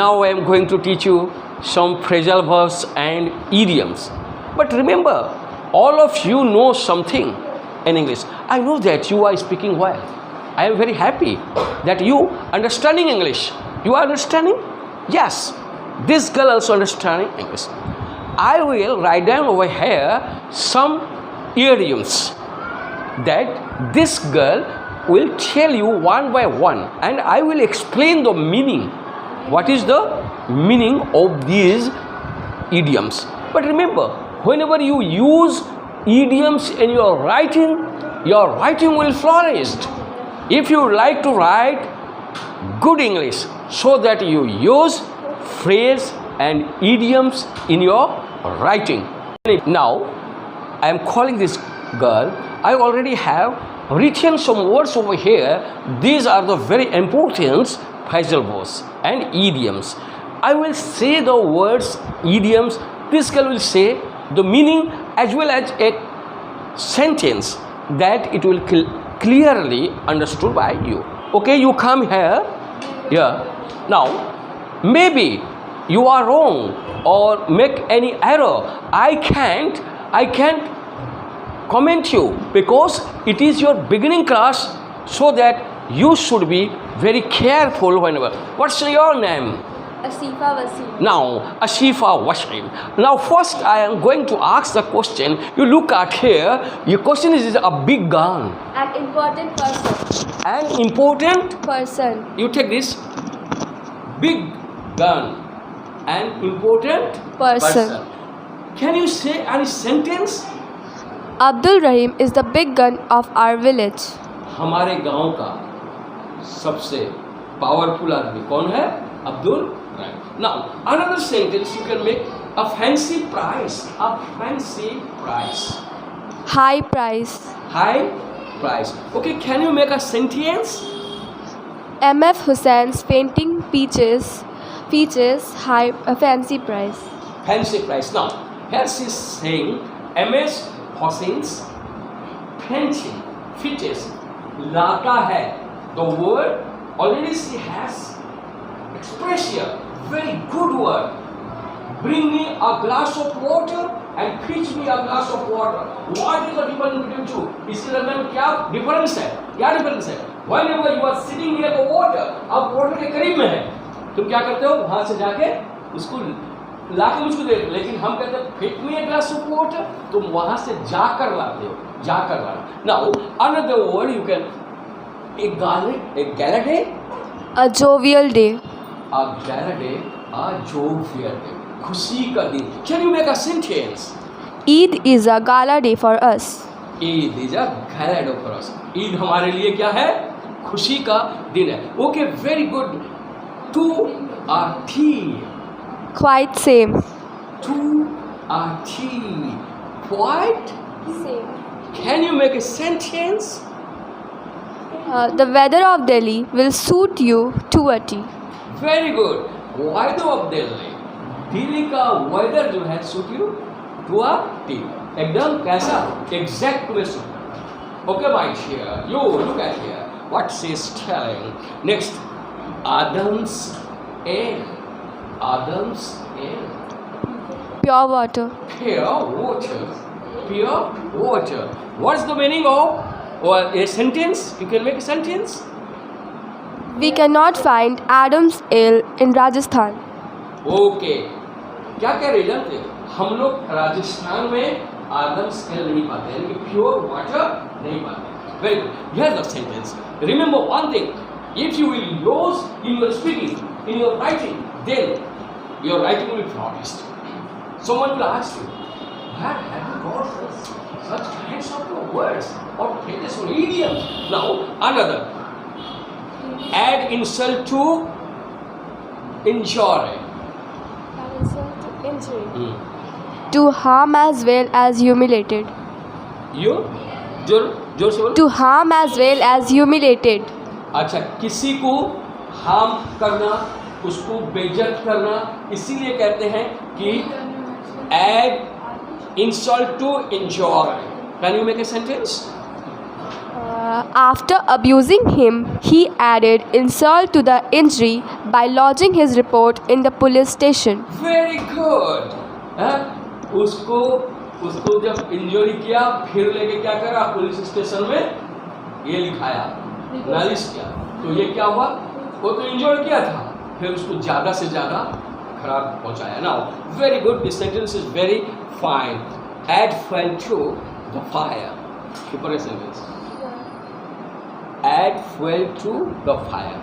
Now I am going to teach you some phrasal verbs and idioms. But remember, all of you know something in English. I know that you are speaking well. I am very happy that you understanding English. You are understanding? Yes. This girl also understanding English. I will write down over here some idioms that this girl will tell you one by one, and I will explain the meaning. What is the meaning of these idioms? But remember, whenever you use idioms in your writing will flourish. If you like to write good English, so that you use phrase and idioms in your writing. Now, I am calling this girl. I already have written some words over here. These are the very important phrasal verbs and idioms. I will say the words idioms. This girl will say the meaning as well as a sentence that it will clearly understood by you. Okay, you come here. Yeah. Now, maybe you are wrong or make any error. I can't comment you because it is your beginning class, so that you should be very careful whenever. What's your name? Asifa Wasim. Now, Asifa Wasim. Now, first I am going to ask the question. You look at here. Your question is a big gun. An important person. An important Person. You take this big gun. An important Person. Can you say any sentence? Abdul Rahim is the big gun of our village. हमारे गांव का सबसे powerful आदमी कौन है? अब्दुल रहीम. Now another sentence you can make. A fancy price. A fancy price. High price. High price. Okay, can you make a sentence? M.F. Hussein's painting features a fancy price. Fancy price. Now here she is saying M.S. Hussein's painting features लाता है. The word already she has expressed here. Very good word. Bring me a glass of water and fetch me a glass of water. What is the difference between two? इसके दरमियान क्या difference है? क्या difference है? Whenever you are sitting near the water, आप water के करीब में है, तुम क्या करते हो? वहाँ से जाके उसको लाके मुझको दे. लेकिन हम कहते हैं fetch me a glass of water. तुम वहाँ से जाकर लाते हो. जाकर लाना. Now another word you can a gala day. A jovial day. A gala day, a jovial day. खुशी का दिन. Can you make a sentence? Eid is a gala day for us. Eid is a gala day for us. Eid हमारे लिए क्या है? खुशी का दिन है. Okay, very good. To a tea. Quite same. To a tea. Quite Same. Can you make a sentence? The weather of Delhi will suit you to a T. Very good. Weather of Delhi. Delhi का weather जो है suit you to a T. एकदम कैसा? Exact में suit. Okay, my dear. You look at here. What she is telling. Next, Adam's ale. Adam's ale. Pure water. Pure water. Pure water. What's the meaning of a sentence? You can make a sentence. We cannot find Adam's ale in Rajasthan. Okay. क्या कह रहे जानते हो? हम लोग राजस्थान में Adams L नहीं पाते, यानी कि प्योर वाटर नहीं पाते. Very good. Here's the sentence. Remember one thing. If you will use in your speaking, in your writing, then your writing will be flourish. Someone will ask you, where have you got such kinds of words or phrases or idioms? Now another. Add insult to injury. To harm as well as humiliated. You? जोर से बोलो. To harm as well as humiliated. अच्छा, किसी को harm करना, उसको बेइज्जत करना, इसीलिए कहते हैं कि add insult to injury. Can you make a sentence? After abusing him, he added insult to the injury by lodging his report in the police station. Very good. उसको उसको जब इंजरी किया फिर लेके क्या करा, पुलिस स्टेशन में ये लिखाया, नालिश किया। तो ये क्या हुआ, वो तो इंजोर किया था, फिर उसको ज़्यादा से ज़्यादा खराब पहुंचाया। Now very good, this sentence is very fine. Add fuel to the fire. Super sentence. Add fuel to the fire.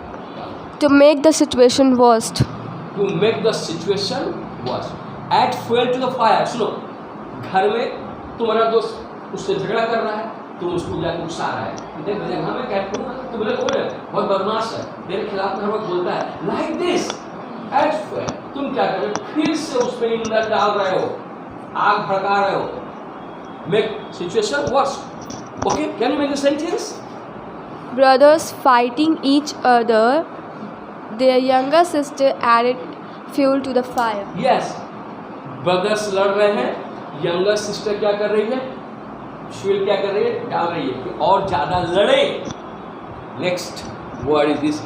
To make the situation worse. To make the situation worse. Add fuel to the fire. सुनो, घर में तुम्हारा दोस्त उससे झगड़ा कर रहा है, तुम उसको जाकर गुस्सा रहा है, देख हाँ मैं क्या करूँ, तो बोले कौन है, बहुत बदमाश है, तेरे खिलाफ में हर वक्त बोलता है, like this. Add fuel. तुम क्या कर रहे हो, फिर से उसमें ईंधन डाल रहे हो, आग भड़का रहे हो, make situation worse. Okay, can you make the sentence? Brothers fighting each other, their younger sister added fuel to the fire. Yes, brothers लड़ रहे हैं, younger sister क्या कर रही है, fuel क्या कर रही है, डाल रही है कि और ज़्यादा लड़े. Next word is this,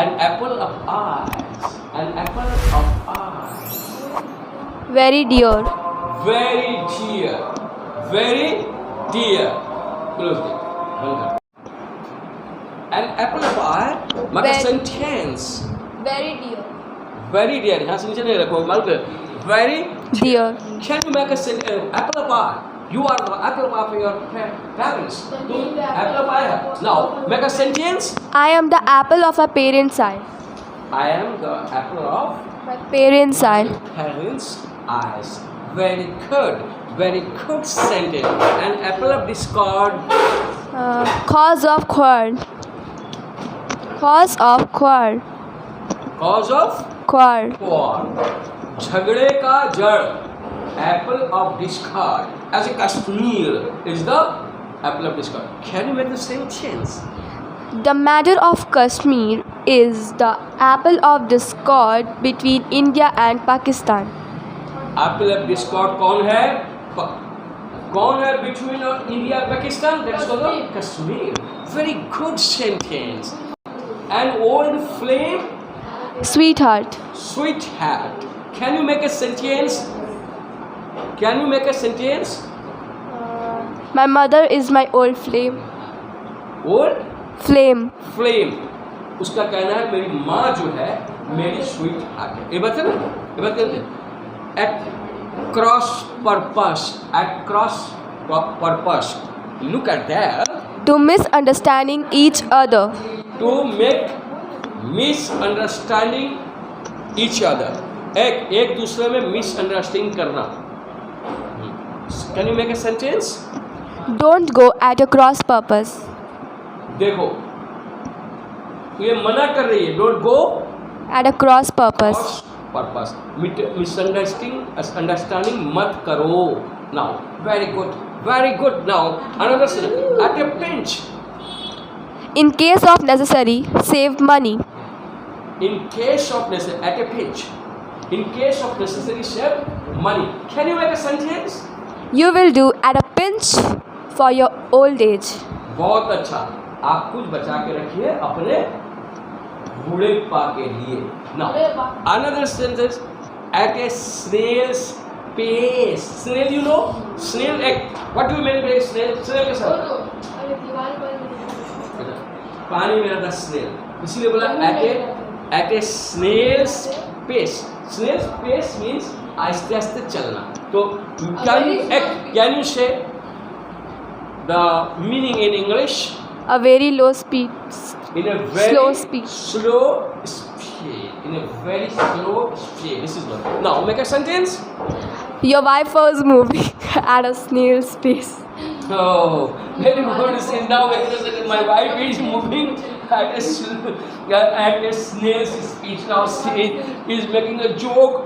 an apple of eyes, an apple of eyes. Very dear. Very dear, very dear. Close it. An apple of eye. Make a sentence. Very dear. Very dear. यहाँ से नीचे नहीं रखो, मालूम है? Very Dear. Can you make a sentence? Apple of eye. You are the apple of your parents. तुम apple of eye है. Now make a sentence. I am the apple of a parent's eye. I am the apple of My parent's eye. parents' eyes. Very good. Very good sentence. An apple of discord. Cause of quarrel. Cause of quarrel. Cause of Quarrel. war. झगड़े का जड़. Apple of discord. As a Kashmir is the apple of discord. Can you make the sentence? The matter of Kashmir is the apple of discord between India and Pakistan. Apple of discord कौन है? कौन है between India and Pakistan? That's called Kashmir. Very good sentence. An old flame. Sweetheart. Sweetheart. Can you make a sentence? Can you make a sentence? My mother is my old flame. Old Flame. flame. उसका कहना है मेरी माँ जो है मेरी sweet heart है। ये बात है ना? ये बात कहते हैं। At cross purpose. At cross purpose. Look at that. To misunderstanding each other. To make misunderstanding each other. एक दूसरे में misunderstanding करना. Can you make a sentence? Don't go at a cross purpose. देखो, ये मना कर रही है. Don't go At a cross purpose. purpose. Misunderstanding मत करो. Now, very good, very good. Now, another sentence. At a pinch. In case of necessary, save money. In case of necessary, at a pinch. In case of necessary, save money. Can you make a sentence? You will do at a pinch for your old age. बहुत अच्छा. आप कुछ बचा के रखिए अपने बुढ़ेपा के लिए. Now, another sentence. At a snail's pace. Snail, you know? Snail egg. What do you mean by snail? Snail के साथ. पानी में रहता snail. इसीलिए बोला at a snail's pace. Snail's pace means आस्ते आस्ते चलना. तो can you say the meaning in English? A very low speed. In a very Slow speed. Slow speed. In a very slow speed. This is what. Now make a sentence. Your wife was moving at a snail's pace. Oh, very good. Since now make a sentence. My wife is moving at a snail's speed. Now she is making a joke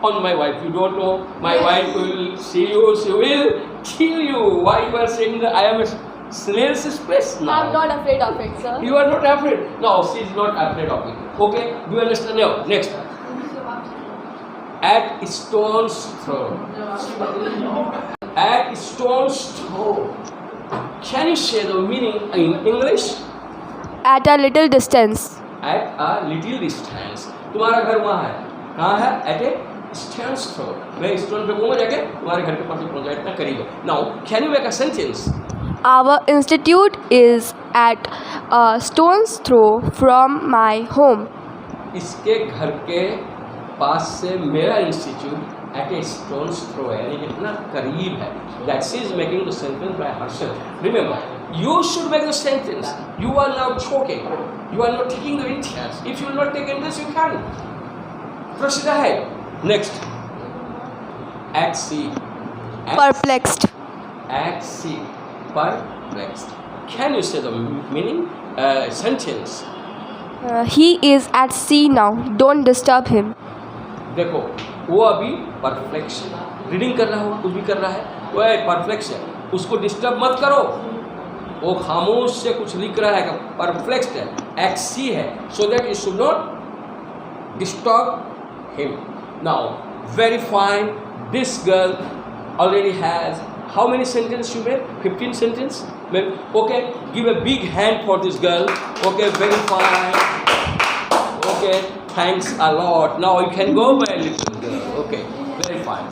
on my wife. You don't know. My wife will see you. She will kill you. Why you are saying that I am a snail's space now? I'm not afraid of it, sir. You are not afraid? No, she is not afraid of it. Okay, do you understand now? Next. At stone's throw. At stone's throw. Can you say the meaning in English? At a little distance. At a little distance. तुम्हारा घर वहाँ है, कहाँ है? At a stone's throw. मैं stone पे घूमा जाके तुम्हारे घर के पास पहुँच जाए, इतना करीब है. Now, can you make a sentence? Our institute is at a stone's throw from my home. इसके घर के पास से मेरा institute at a stone's throw है, यानी कितना करीब है. That she is making the sentence by herself. Remember, you should make the sentence. You are now talking, you are not taking the interest. If you will not take interest, you can proceed ahead. Next, at sea. Perplexed. At sea, perplexed. Can you say the meaning? Sentence. He is at sea now. Don't disturb him. देखो, वो अभी perplex reading कर रहा हो, कुछ भी कर रहा है, वो परप्लेक्स है, उसको डिस्टर्ब मत करो. वो खामोश से कुछ लिख रहा है, परप्लेक्स्ड है, एट सी है, so that you should not disturb him. Now very fine. This girl already has how many sentences you made? 15 sentences? Okay, give a big hand for this girl. Okay, very fine. Okay, thanks a lot. Now you can go, my little girl. Okay, very fine.